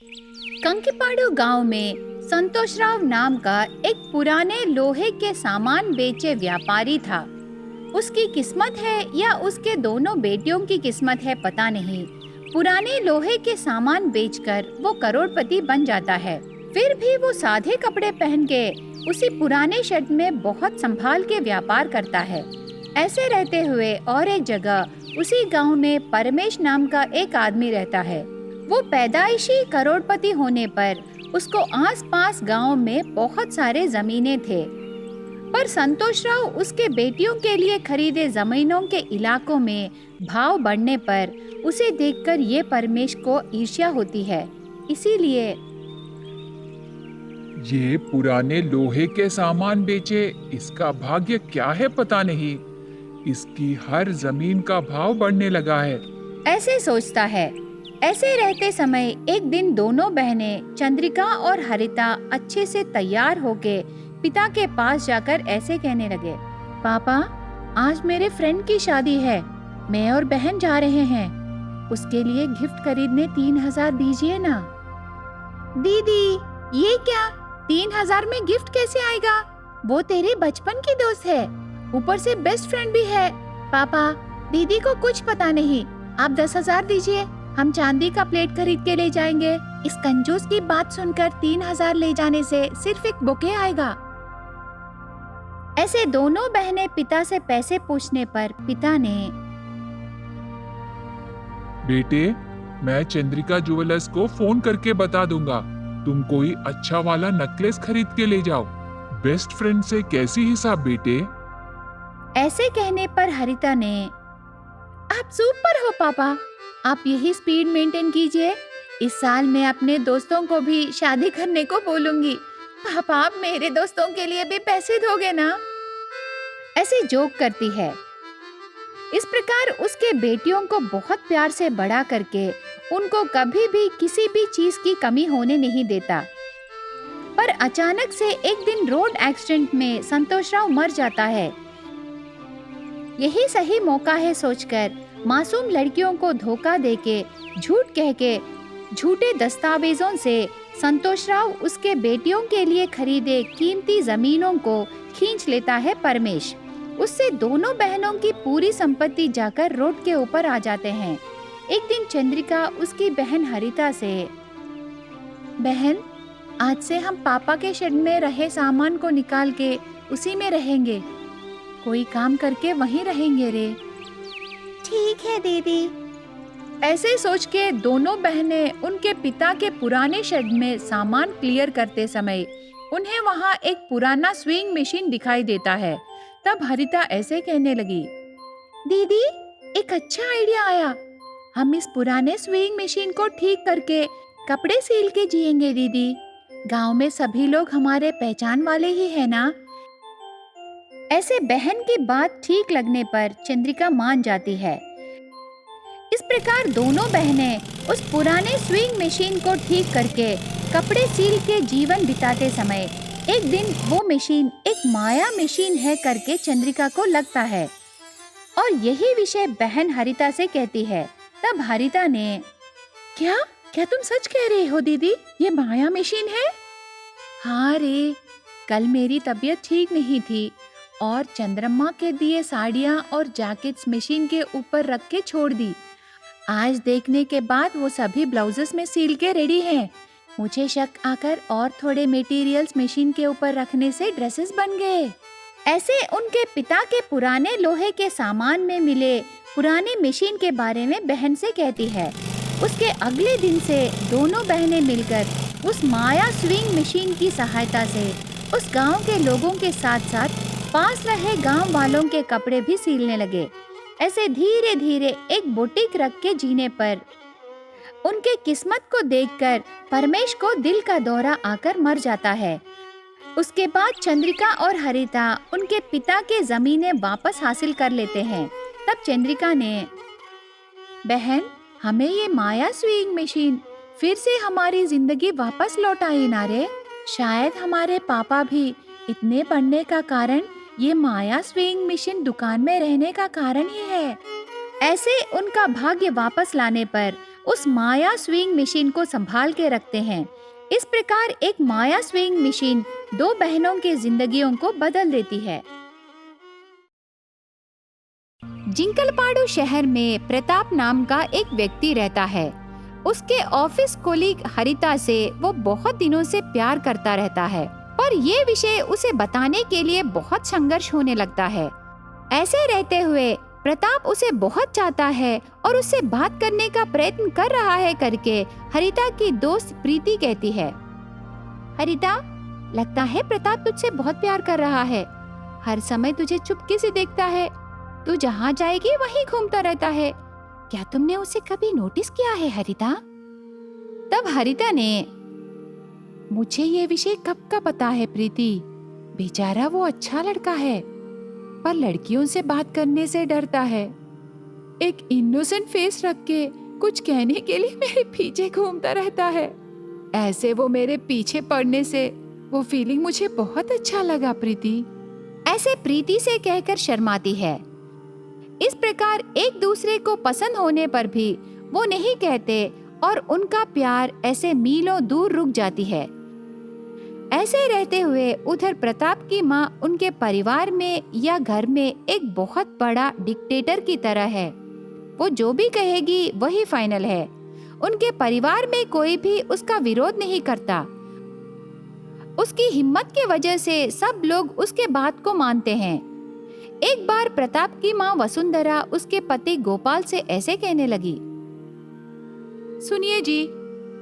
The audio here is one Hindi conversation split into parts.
कंकीपाड़ू गांव में संतोषराव नाम का एक पुराने लोहे के सामान बेचे व्यापारी था। उसकी किस्मत है या उसके दोनों बेटियों की किस्मत है पता नहीं, पुराने लोहे के सामान बेचकर वो करोड़पति बन जाता है। फिर भी वो सादे कपड़े पहन के उसी पुराने शेड में बहुत संभाल के व्यापार करता है। ऐसे रहते हुए और एक जगह उसी गांव में परमेश नाम का एक आदमी रहता है। वो पैदाइशी करोड़पति होने पर उसको आसपास गांव में बहुत सारे जमीनें थे, पर संतोषराव उसके बेटियों के लिए खरीदे जमीनों के इलाकों में भाव बढ़ने पर उसे देखकर ये परमेश को ईर्ष्या होती है। इसीलिए ये पुराने लोहे के सामान बेचे, इसका भाग्य क्या है पता नहीं। इसकी हर जमीन का भाव बढ़ने लगा है। ऐसे सोचता है। ऐसे रहते समय एक दिन दोनों बहनें चंद्रिका और हरिता अच्छे से तैयार होके पिता के पास जाकर ऐसे कहने लगे, पापा, आज मेरे फ्रेंड की शादी है, मैं और बहन जा रहे हैं, उसके लिए गिफ्ट खरीदने 3000 दीजिए ना। दीदी, ये क्या, 3000 में गिफ्ट कैसे आएगा? वो तेरे बचपन की दोस्त है, ऊपर से बेस्ट फ्रेंड भी है। पापा, दीदी को कुछ पता नहीं, आप 10,000 दीजिए, हम चांदी का प्लेट खरीद के ले जाएंगे। इस कंजूस की बात सुनकर 3000 ले जाने से सिर्फ एक बुके आएगा। ऐसे दोनों बहनें पिता से पैसे पूछने पर पिता ने, बेटे, मैं चंद्रिका ज्वेलर्स को फोन करके बता दूंगा, तुम कोई अच्छा वाला नेकलेस खरीद के ले जाओ। बेस्ट फ्रेंड से कैसी हिसाब बेटे? ऐसे कहने पर हरिता ने, आप सुपर हो पापा, आप यही स्पीड मेंटेन कीजिए। इस साल मैं अपने दोस्तों को भी शादी करने को बोलूंगी। पापा, आप मेरे दोस्तों के लिए भी पैसे दोगे ना? ऐसे जोक करती है। इस प्रकार उसके बेटियों को बहुत प्यार से बड़ा करके उनको कभी भी किसी भी चीज की कमी होने नहीं देता। पर अचानक से एक दिन रोड एक्सीडेंट में संतोषराव मर जाता है। यही सही मौका है सोचकर मासूम लड़कियों को धोखा देके, झूठ कह के, झूठे दस्तावेजों से संतोषराव उसके बेटियों के लिए खरीदे कीमती जमीनों को खींच लेता है परमेश। उससे दोनों बहनों की पूरी संपत्ति जाकर रोड के ऊपर आ जाते हैं। एक दिन चंद्रिका उसकी बहन हरिता से, बहन, आज से हम पापा के शेड में रहे सामान को निकाल के उसी में रहेंगे, कोई काम करके वहीं रहेंगे रे। ठीक है दीदी। ऐसे सोच के दोनों बहनें उनके पिता के पुराने शेड में सामान क्लियर करते समय उन्हें वहां एक पुराना स्विंग मशीन दिखाई देता है। तब हरिता ऐसे कहने लगी, दीदी, एक अच्छा आइडिया आया, हम इस पुराने स्विंग मशीन को ठीक करके कपड़े सील के जिएंगे दीदी। गांव में सभी लोग हमारे पहचान वाले ही है ना। ऐसे बहन की बात ठीक लगने पर चंद्रिका मान जाती है। इस प्रकार दोनों बहनें उस पुराने स्विंग मशीन को ठीक करके कपड़े सील के जीवन बिताते समय एक दिन वो मशीन एक माया मशीन है करके चंद्रिका को लगता है और यही विषय बहन हरिता से कहती है। तब हरिता ने, क्या क्या तुम सच कह रही हो दीदी, ये माया मशीन है? हाँ रे, कल मेरी तबीयत ठीक नहीं थी और चंद्रमा के दिए साड़ियाँ और जैकेट्स मशीन के ऊपर रख के छोड़ दी। आज देखने के बाद वो सभी ब्लाउजेस में सील के रेडी हैं। मुझे शक आकर और थोड़े मटेरियल्स मशीन के ऊपर रखने से ड्रेसेस बन गए। ऐसे उनके पिता के पुराने लोहे के सामान में मिले पुराने मशीन के बारे में बहन से कहती है। उसके अगले दिन से दोनों बहनें मिलकर उस माया स्विंग मशीन की सहायता से उस गांव के लोगों के साथ साथ पास रहे गांव वालों के कपड़े भी सीलने लगे। ऐसे धीरे धीरे एक बुटीक रख के जीने पर उनके किस्मत को देखकर परमेश को दिल का दौरा आकर मर जाता है। उसके बाद चंद्रिका और हरिता उनके पिता के जमीनें वापस हासिल कर लेते हैं। तब चंद्रिका ने, बहन, हमें ये माया स्विंग मशीन फिर से हमारी जिंदगी वापस लौटाई ना रे। शायद हमारे पापा भी इतने पढ़ने का कारण ये माया स्विंग मशीन दुकान में रहने का कारण ही है। ऐसे उनका भाग्य वापस लाने पर उस माया स्विंग मशीन को संभाल के रखते हैं। इस प्रकार एक माया स्विंग मशीन दो बहनों की जिंदगियों को बदल देती है। जिंकलपाडू शहर में प्रताप नाम का एक व्यक्ति रहता है। उसके ऑफिस कोलीग हरिता से वो बहुत दिनों से प्यार करता रहता है, पर ये विषय उसे बताने के लिए बहुत संघर्ष होने लगता है। ऐसे रहते हुए प्रताप उसे बहुत चाहता है और उससे बात करने का प्रयत्न कर रहा है करके हरिता की दोस्त प्रीति कहती है। हरिता, लगता है प्रताप तुझसे बहुत प्यार कर रहा है। हर समय तुझे चुपके से देखता है। तू जहाँ जाएगी वहीं घूमता रहता है। क्या तुमने उसे कभी नोटिस किया है हरिता? तब हरिता ने, मुझे ये विषय कब का पता है प्रीति। बेचारा वो अच्छा लड़का है, पर लड़कियों से बात करने से डरता है। एक इनोसेंट फेस रख के कुछ कहने के लिए मेरे पीछे घूमता रहता है। ऐसे वो मेरे पीछे पड़ने से वो फीलिंग मुझे बहुत अच्छा लगा प्रीति। ऐसे प्रीति से कहकर शर्माती है। इस प्रकार एक दूसरे को पसंद होने पर भी वो नहीं कहते और उनका प्यार ऐसे मीलों दूर रुक जाती है। ऐसे रहते हुए उधर प्रताप की माँ उनके परिवार में या घर में एक बहुत बड़ा डिक्टेटर की तरह है। वो जो भी कहेगी वही फाइनल है। उनके परिवार में कोई भी उसका विरोध नहीं करता। उसकी हिम्मत की वजह से सब लोग उसके बात को मानते हैं। एक बार प्रताप की माँ वसुंधरा उसके पति गोपाल से ऐसे कहने लगी, सुनिए जी,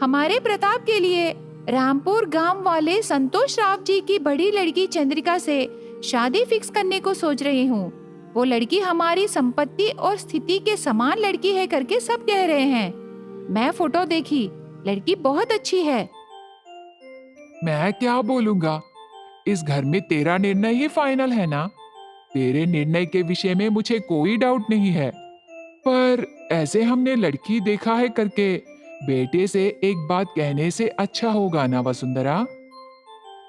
हमारे प्रताप के लिए रामपुर गांव वाले संतोष राव जी की बड़ी लड़की चंद्रिका से शादी फिक्स करने को सोच रही हूँ। वो लड़की हमारी संपत्ति और स्थिति के समान लड़की है करके सब कह रहे हैं। मैं फोटो देखी, लड़की बहुत अच्छी है। मैं क्या बोलूंगा, इस घर में तेरा निर्णय ही फाइनल है ना। तेरे निर्णय के विषय में मुझे कोई डाउट नहीं है, पर ऐसे हमने लड़की देखा है करके बेटे से एक बात कहने से अच्छा होगा ना वसुंधरा।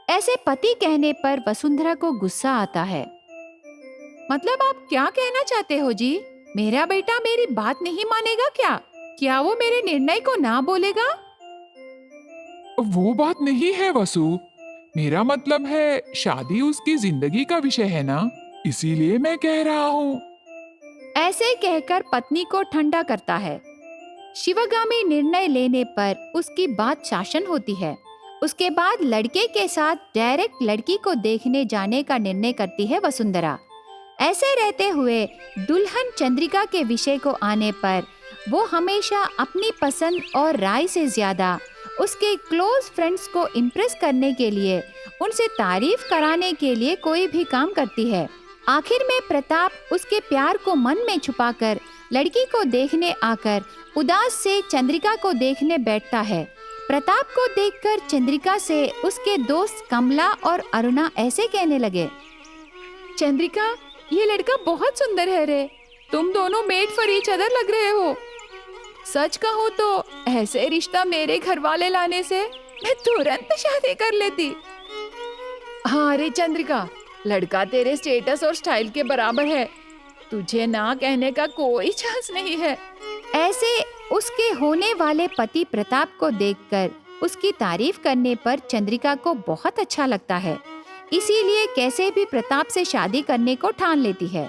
ऐसे पति कहने पर वसुंधरा को गुस्सा आता है। मतलब आप क्या कहना चाहते हो जी? मेरा बेटा मेरी बात नहीं मानेगा क्या? क्या वो मेरे निर्णय को ना बोलेगा? वो बात नहीं है वसु, मेरा मतलब है शादी उसकी जिंदगी का विषय है ना, इसीलिए मैं कह रहा हूँ। ऐसे कहकर पत्नी को ठंडा करता है। शिवगामी निर्णय लेने पर उसकी बात शासन होती है। उसके बाद लड़के के साथ डायरेक्ट लड़की को देखने जाने का निर्णय करती है वसुंधरा। ऐसे रहते हुए दुल्हन चंद्रिका के विषय को आने पर वो हमेशा अपनी पसंद और राय से ज्यादा उसके क्लोज फ्रेंड्स को इम्प्रेस करने के लिए, उनसे तारीफ कराने के लिए कोई भी काम करती है। आखिर में प्रताप उसके प्यार को मन में छुपाकर लड़की को देखने आकर उदास से चंद्रिका को देखने बैठता है। प्रताप को देखकर चंद्रिका से उसके दोस्त कमला और अरुणा ऐसे कहने लगे, चंद्रिका, ये लड़का बहुत सुंदर है रे। तुम दोनों मेड फॉर ईच अदर लग रहे हो। सच कहूँ तो ऐसे रिश्ता मेरे घर वाले लाने से मैं तुरंत शादी कर लेती। हाँ रे चंद्रिका, लड़का तेरे स्टेटस और स्टाइल के बराबर है। तुझे ना कहने का कोई चांस नहीं है। ऐसे उसके होने वाले पति प्रताप को देखकर उसकी तारीफ करने पर चंद्रिका को बहुत अच्छा लगता है। इसीलिए कैसे भी प्रताप से शादी करने को ठान लेती है।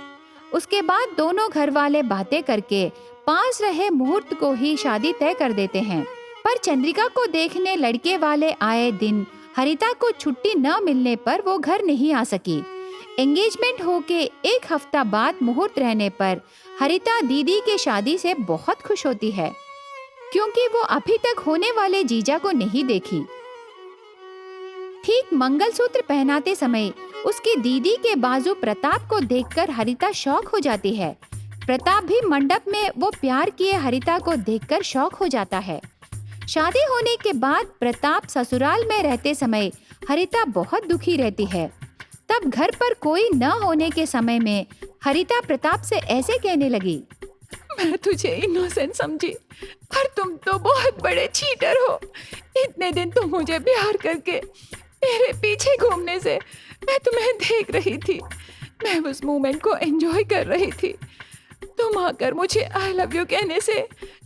उसके बाद दोनों घर वाले बातें करके पास रहे मुहूर्त को ही शादी तय कर देते हैं। पर चंद्रिका को देखने लड़के वाले आए दिन हरिता को छुट्टी न मिलने पर वो घर नहीं आ सकी। एंगेजमेंट होके एक हफ्ता बाद मुहूर्त रहने पर हरिता दीदी के शादी से बहुत खुश होती है, क्योंकि वो अभी तक होने वाले जीजा को नहीं देखी। ठीक मंगलसूत्र पहनाते समय उसकी दीदी के बाजू प्रताप को देखकर हरिता शॉक हो जाती है। प्रताप भी मंडप में वो प्यार किए हरिता को देखकर शॉक हो जाता है। शादी होने के बाद प्रताप ससुराल में रहते समय हरिता बहुत दुखी रहती है। तब घर पर कोई न होने के समय में हरिता प्रताप से ऐसे कहने लगी, मैं तुझे इनोसेंट समझी, पर तुम तो बहुत बड़े चीटर हो। इतने दिन तुम मुझे प्यार करके मेरे पीछे घूमने से मैं तुम्हें देख रही थी। मैं उस मोमेंट को एंजॉय कर रही थी। तुम आकर मुझे आई लव यू कहने से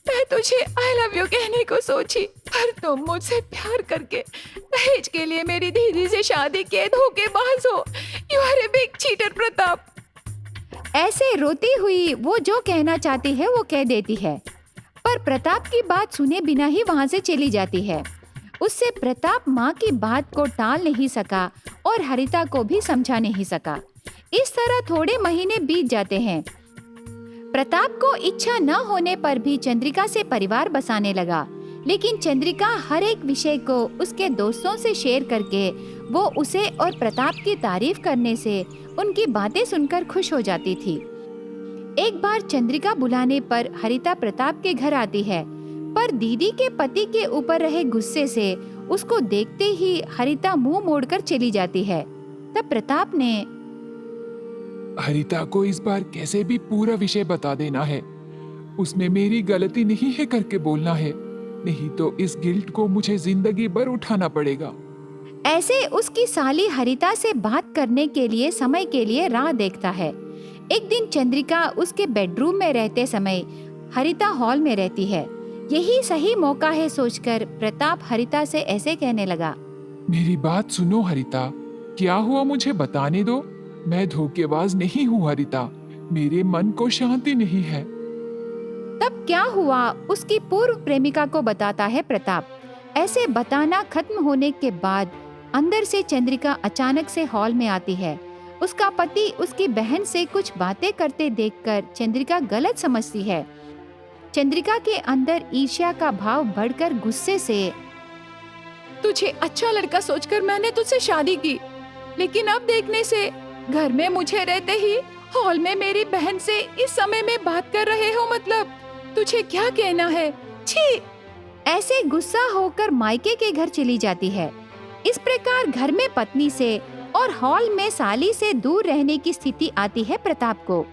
मैं तुझे आई लव यू कहने को सोची, पर तुम मुझसे प्यार करके दहेज के लिए मेरी दीदी से शादी किए धोखेबाज हो। You are a big cheater Pratap. ऐसे रोती हुई वो जो कहना चाहती है वो कह देती है, पर प्रताप की बात सुने बिना ही वहाँ से चली जाती है। उससे प्रताप माँ की बात को टाल नहीं सका और हरिता को भी समझा नहीं सका। इस तरह थोड़े महीने बीत जाते हैं। प्रताप को इच्छा न होने पर भी चंद्रिका से परिवार बसाने लगा, लेकिन चंद्रिका हर एक विषय को उसके दोस्तों से शेयर करके वो उसे और प्रताप की तारीफ करने से उनकी बातें सुनकर खुश हो जाती थी। एक बार चंद्रिका बुलाने पर हरिता प्रताप के घर आती है, पर दीदी के पति के ऊपर रहे गुस्से से उसको देखते ही हरिता मुंह मोड़कर चली जाती है। तब प्रताप ने हरिता को इस बार कैसे भी पूरा विषय बता देना है, उसमें मेरी गलती नहीं है करके बोलना है, नहीं तो इस गिल्ट को मुझे जिंदगी भर उठाना पड़ेगा। ऐसे उसकी साली हरिता से बात करने के लिए समय के लिए राह देखता है। एक दिन चंद्रिका उसके बेडरूम में रहते समय हरिता हॉल में रहती है। यही सही मौका है सोचकर प्रताप हरिता से ऐसे कहने लगा, मेरी बात सुनो हरिता, क्या हुआ मुझे बताने दो। मैं धोखेबाज नहीं हूँ हरिता, मेरे मन को शांति नहीं है। तब क्या हुआ उसकी पूर्व प्रेमिका को बताता है प्रताप। ऐसे बताना खत्म होने के बाद अंदर से चंद्रिका अचानक से हॉल में आती है। उसका पति उसकी बहन से कुछ बातें करते देखकर चंद्रिका गलत समझती है। चंद्रिका के अंदर ईर्ष्या का भाव बढ़कर गुस्से से, तुझे अच्छा लड़का सोचकर मैंने तुझसे शादी की, लेकिन अब देखने से घर में मुझे रहते ही हॉल में मेरी बहन से इस समय में बात कर रहे हो, मतलब तुझे क्या कहना है, छी। ऐसे गुस्सा होकर मायके के घर चली जाती है। इस प्रकार घर में पत्नी से और हॉल में साली से दूर रहने की स्थिति आती है प्रताप को।